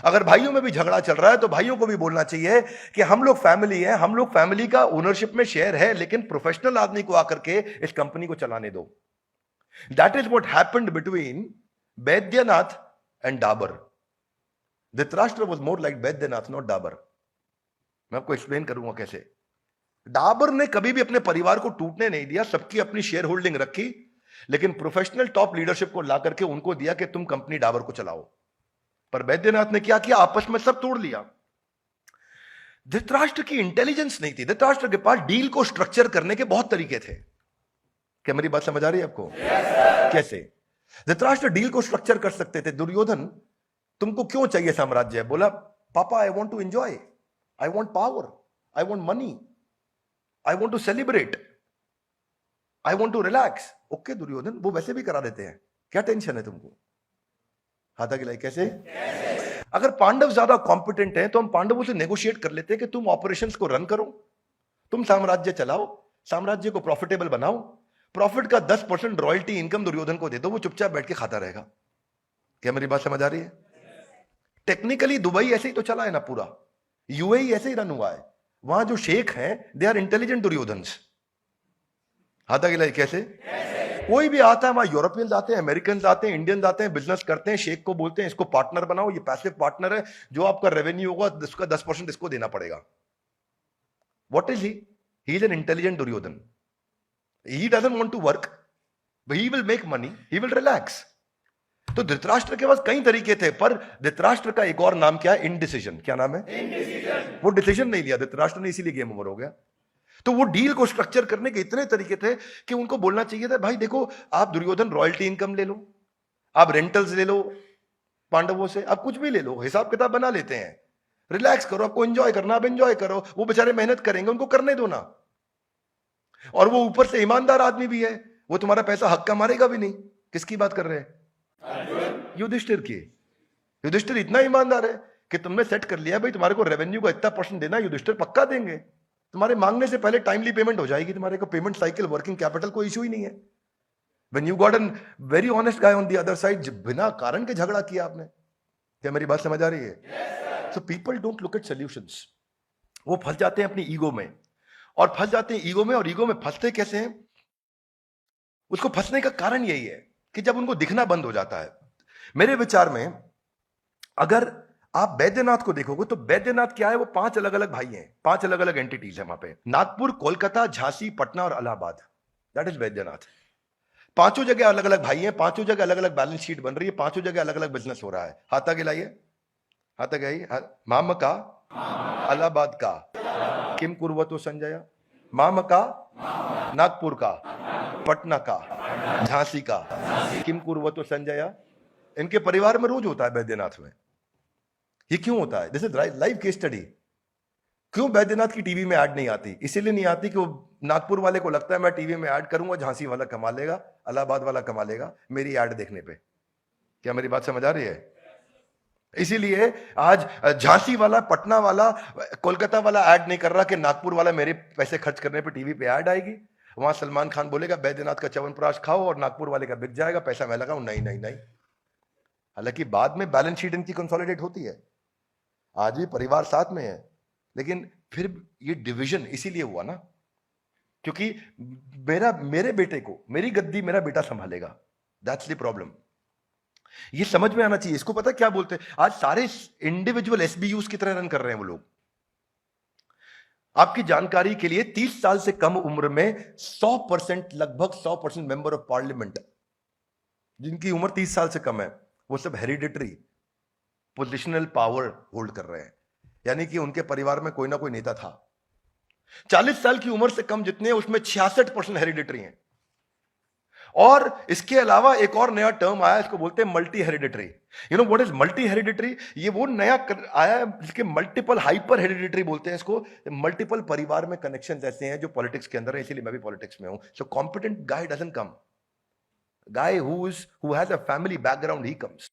अगर भाइयों में भी झगड़ा चल रहा है तो भाइयों को भी बोलना चाहिए कि हम लोग फैमिली हैं, हम लोग फैमिली का ओनरशिप में शेयर है, लेकिन प्रोफेशनल आदमी को आकर के इस कंपनी को चलाने दो। That is what happened between Baidyanath and Dabur. Dhritarashtra was more like Baidyanath, not Dabur. मैं आपको एक्सप्लेन करूंगा कैसे। डाबर ने कभी भी अपने परिवार को टूटने नहीं दिया, सबकी अपनी शेयर होल्डिंग रखी, लेकिन प्रोफेशनल टॉप लीडरशिप को ला करके उनको दिया कि तुम कंपनी डाबर को चलाओ। पर बैद्यनाथ ने क्या किया, आपस में सब तोड़ लिया। धृतराष्ट्र की इंटेलिजेंस नहीं थी, धृतराष्ट्र के पास डील को स्ट्रक्चर करने के बहुत तरीके थे। क्या मेरी बात समझ आ रही है आपको? कैसे धृतराष्ट्र डील को स्ट्रक्चर कर सकते थे। दुर्योधन, तुमको क्यों चाहिए साम्राज्य? बोला, पापा I want to enjoy, I want power, I want money, I want to celebrate, I want to relax. Okay Duryodhan, वो वैसे भी करा देते हैं, क्या टेंशन है तुमको? हाथा गिलाई कैसे? अगर पांडव ज्यादा कॉम्पिटेंट हैं तो हम पांडवों से नेगोशिएट कर लेते हैं कि तुम ऑपरेशंस को रन करो, तुम साम्राज्य चलाओ, साम्राज्य को प्रॉफिटेबल बनाओ, प्रॉफिट का 10% रॉयल्टी इनकम दुर्योधन को दे दो, वो चुपचाप बैठ के खाता रहेगा। क्या मेरी बात समझ आ रही है? टेक्निकली दुबई ऐसे ही तो चला है ना, पूरा यूएई ऐसे ही रन हुआ है। वहां जो शेख हैं दे आर इंटेलिजेंट दुर्योधन्स। हाथा गिलाई कैसे? कोई भी आता है, वहां यूरोपियंस आते हैं, अमेरिकन आते हैं, इंडियंस आते हैं, बिजनेस करते हैं, शेख को बोलते हैं इसको पार्टनर बनाओ, ये पैसिव पार्टनर है, जो आपका रेवेन्यू होगा उसका 10% इसको देना पड़ेगा। What is he? He is an intelligent Duryodhan. He doesn't want to work, he will make money, he will relax. तो धृतराष्ट्र के पास कई तरीके थे, पर धृतराष्ट्र का एक और नाम क्या है? इनडिसीजन। क्या नाम है? इनडिसीजन। वो डिसीजन नहीं लिया धृतराष्ट्र ने, इसीलिए गेम ओवर हो गया। तो वो डील को स्ट्रक्चर करने के इतने तरीके थे कि उनको बोलना चाहिए था, भाई देखो आप दुर्योधन रॉयल्टी इनकम ले लो, आप रेंटल्स ले लो पांडवों से, आप कुछ भी ले लो, हिसाब किताब बना लेते हैं, रिलैक्स करो, आपको एंजॉय करना आप एंजॉय करो, वो बेचारे मेहनत करेंगे, उनको करने दो ना। और वो ऊपर से ईमानदार आदमी भी है, वो तुम्हारा पैसा हक्का मारेगा भी नहीं। किसकी बात कर रहे हैं? युधिष्ठिर की। युधिष्ठिर इतना ईमानदार है कि तुमने सेट कर लिया भाई तुम्हारे को रेवेन्यू का इतना % देना, युधिष्ठिर पक्का देंगे, तुम्हारे मांगने से पहले टाइमली पेमेंट हो जाएगी, तुम्हारे को पेमेंट साइकिल, वर्किंग कैपिटल कोई इशू ही नहीं है। When you got an very honest guy on the other side, बिना कारण के झगड़ा किया आपने। क्या मेरी बात समझ आ रही है? So people don't look at solutions, वो फंस जाते हैं अपनी ईगो में, और फंस जाते हैं ईगो में। और ईगो में फंसते कैसे हैं? उसको फंसने का कारण यही है कि जब उनको दिखना बंद हो जाता है। मेरे विचार में अगर आप बैद्यनाथ को देखोगे तो बैद्यनाथ क्या है, वो 5 अलग अलग भाई हैं, 5 अलग अलग एंटिटीज है वहां पे। नागपुर, कोलकाता, झांसी, पटना और इलाहाबाद, दैट इज बैद्यनाथ। पांचों जगह अलग अलग भाई हैं, पांचों जगह अलग अलग बैलेंस शीट बन रही है, पांचों जगह अलग अलग बिजनेस हो रहा है। हाथा गिलाइए, हाथा गिलाइए। माम का, इलाहाबाद का, किम कुर्वतो संजय। माम का, नागपुर का, पटना का, झांसी का, किम कुर्वतो संजय। इनके परिवार में रोज होता है बैद्यनाथ में। ये क्यों होता है? This is live case study. क्यों बैद्यनाथ की टीवी में ऐड नहीं आती? इसीलिए नहीं आती कि वो नागपुर वाले को लगता है मैं टीवी में ऐड करूंगा, झांसी वाला कमा लेगा, इलाहाबाद वाला कमा लेगा मेरी ऐड देखने पे। क्या मेरी बात समझ आ रही है? इसीलिए आज झांसी वाला, पटना वाला, कोलकाता वाला ऐड नहीं कर रहा कि नागपुर वाला मेरे पैसे खर्च करने पे टीवी पे ऐड आएगी। वहां सलमान खान बोलेगा बैद्यनाथ का च्यवनप्राश खाओ और नागपुर वाले का बिक जाएगा, पैसा मैं लगाऊं। नहीं नहीं नहीं। हालांकि बाद में बैलेंस शीट इनकी कंसोलिडेट होती है, आज भी परिवार साथ में है, लेकिन फिर ये डिवीजन इसीलिए हुआ ना, क्योंकि मेरे बेटे को, मेरी गद्दी मेरा बेटा संभालेगा। That's the problem. ये समझ में आना चाहिए। इसको पता क्या बोलते हैं? आज सारे इंडिविजुअल एसबीयूज की तरह रन कर रहे हैं वो लोग। आपकी जानकारी के लिए 30 साल से कम उम्र में 100%, लगभग 100% मेंबर ऑफ पार्लियामेंट जिनकी उम्र 30 साल से कम है, वो सब हेरिडिटरी पोजिशनल पावर होल्ड कर रहे हैं, यानी कि उनके परिवार में कोई ना कोई नेता था। 40 साल की उम्र से कम जितने हैं उसमें 66% हेरिडिटरी हैं। और इसके अलावा एक और नया टर्म आया, इसको बोलते हैं multi hereditary. You know what is multi hereditary? ये वो नया आया है जिसके मल्टीपल हाइपर हेरिडिटरी बोलते हैं इसको। मल्टीपल परिवार में कनेक्शन ऐसे हैं जो पॉलिटिक्स के अंदर है, इसीलिए मैं भी पॉलिटिक्स में हूं। So competent guy doesn't come, guy who has a family background, he comes.